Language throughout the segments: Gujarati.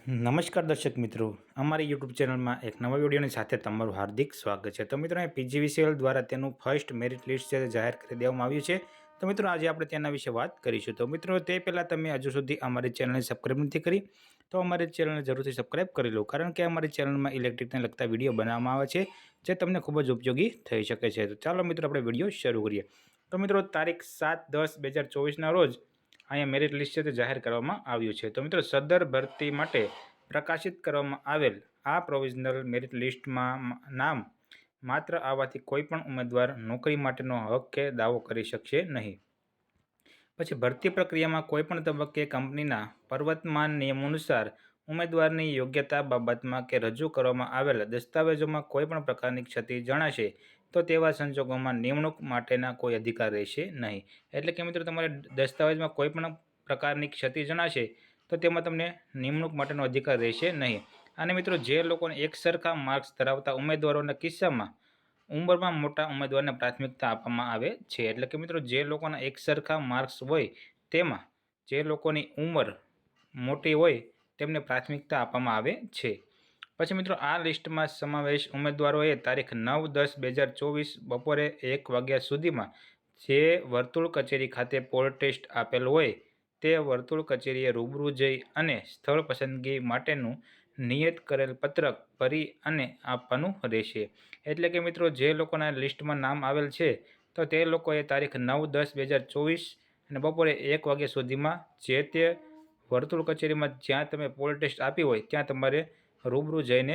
નમસ્કાર દર્શક મિત્રો, અમારી યુટ્યુબ ચેનલમાં એક નવા વિડીયોની સાથે તમારું હાર્દિક સ્વાગત છે। તો મિત્રો, પીજીવીસીએલ દ્વારા તેનું ફર્સ્ટ મેરિટ લિસ્ટ છે જાહેર કરી દેવામાં આવ્યું છે। તો મિત્રો, આજે આપણે તેના વિશે વાત કરીશું। તો મિત્રો, તે પહેલાં તમે હજુ સુધી અમારી ચેનલને સબસ્ક્રાઈબ નથી કરી તો અમારી ચેનલને જરૂરથી સબસ્ક્રાઈબ કરી લો, કારણ કે અમારી ચેનલમાં ઇલેક્ટ્રિકને લગતા વિડીયો બનાવવામાં આવે છે જે તમને ખૂબ જ ઉપયોગી થઈ શકે છે। તો ચાલો મિત્રો, આપણે વિડીયો શરૂ કરીએ। તો મિત્રો, તારીખ 7/10/2024ના રોજ અહીંયા મેરિટ લિસ્ટ છે તે જાહેર કરવામાં આવ્યું છે। તો મિત્રો, સદર ભરતી માટે પ્રકાશિત કરવામાં આવેલ આ પ્રોવિઝનલ મેરિટ લિસ્ટમાં નામ માત્ર આવવાથી કોઈપણ ઉમેદવાર નોકરી માટેનો હક કે દાવો કરી શકશે નહીં। પછી ભરતી પ્રક્રિયામાં કોઈપણ તબક્કે કંપનીના પ્રવર્તમાન નિયમો અનુસાર ઉમેદવારની યોગ્યતા બાબતમાં કે રજૂ કરવામાં આવેલ દસ્તાવેજોમાં કોઈપણ પ્રકારની ક્ષતિ જણાશે તો તેવા સંજોગોમાં નિમણૂક માટેના કોઈ અધિકાર રહેશે નહીં। એટલે કે મિત્રો, તમારે દસ્તાવેજમાં કોઈપણ પ્રકારની ક્ષતિ જણાશે તો તેમાં તમને નિમણૂક માટેનો અધિકાર રહેશે નહીં। અને મિત્રો, જે લોકોને એકસરખા માર્ક્સ ધરાવતા ઉમેદવારોના કિસ્સામાં ઉંમરમાં મોટા ઉમેદવારને પ્રાથમિકતા આપવામાં આવે છે। એટલે કે મિત્રો, જે લોકોના એકસરખા માર્ક્સ હોય તેમાં જે લોકોની ઉંમર મોટી હોય તેમને પ્રાથમિકતા આપવામાં આવે છે। પછી મિત્રો, આ લિસ્ટમાં સમાવેશ ઉમેદવારોએ તારીખ 9/10/2024 બપોરે 1 વાગ્યા સુધીમાં જે વર્તુળ કચેરી ખાતે પોલ ટેસ્ટ આપેલ હોય તે વર્તુળ કચેરીએ રૂબરૂ જઈ અને સ્થળ પસંદગી માટેનું નિયત કરેલ પત્રક ભરી અને આપવાનું રહેશે। એટલે કે મિત્રો, જે લોકોના લિસ્ટમાં નામ આવેલ છે તો તે લોકોએ તારીખ 9/10/2024 અને બપોરે 1 વાગ્યા સુધીમાં જે તે વર્તુળ કચેરીમાં જ્યાં તમે પોલ ટેસ્ટ આપી હોય ત્યાં તમારે રૂબરૂ જઈને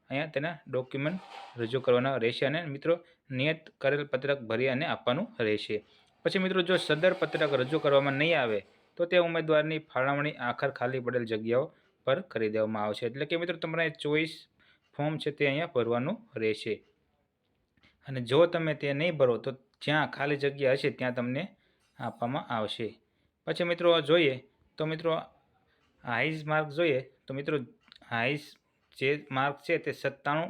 અહીંયા તેના ડોક્યુમેન્ટ રજૂ કરવાના રહેશે અને મિત્રો, નિયત કરેલ પત્રક ભરી અને આપવાનું રહેશે। પછી મિત્રો, જો સદર પત્રક રજૂ કરવામાં નહીં આવે તો તે ઉમેદવારની ફાળવણી આખર ખાલી પડેલ જગ્યાઓ પર કરી દેવામાં આવશે। એટલે કે મિત્રો, તમારે ચોઈસ ફોર્મ છે તે અહીંયા ભરવાનું રહેશે અને જો તમે તે નહીં ભરો તો જ્યાં ખાલી જગ્યા હશે ત્યાં તમને આપવામાં આવશે। પછી મિત્રો જોઈએ તો મિત્રો, હાઈઝ માર્ક જોઈએ તો મિત્રો, હાઈઝ જે માર્ક છે તે 97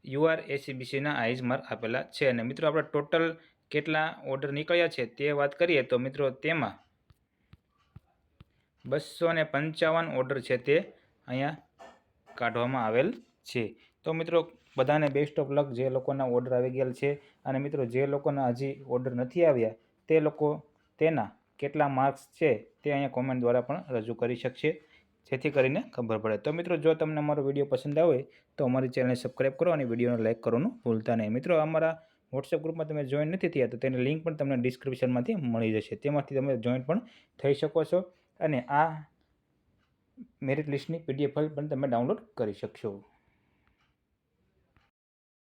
URACBCના હાઈઝ માર્ક આપેલા છે। અને મિત્રો, આપણે ટોટલ કેટલા ઓર્ડર નીકળ્યા છે તે વાત કરીએ તો મિત્રો, તેમાં 255 ઓર્ડર છે તે અહીંયા કાઢવામાં આવેલ છે। તો મિત્રો, બધાને બેસ્ટ ઓફ લક જે લોકોના ઓર્ડર આવી ગયેલ છે। અને મિત્રો, જે લોકોના હજી ઓર્ડર નથી આવ્યા તે લોકો તેના કેટલા માર્ક્સ છે તે અહીંયા કોમેન્ટ દ્વારા પણ રજૂ કરી શકશે, જેથી કરીને ખબર પડે। તો મિત્રો, જો તમને અમારો વિડીયો પસંદ આવે તો અમારી ચેનલને સબસ્ક્રાઈબ કરો અને વિડીયોને લાઇક કરવાનું ભૂલતા નહીં। મિત્રો, અમારા વોટ્સએપ ગ્રુપમાં તમે જોઈન નથી થયા તો તેની લિંક પણ તમને ડિસ્ક્રિપ્શનમાંથી મળી જશે, તેમાંથી તમે જોઈન પણ થઈ શકો છો અને આ મેરિટ લિસ્ટની PDF ફાઇલ પણ તમે ડાઉનલોડ કરી શકશો।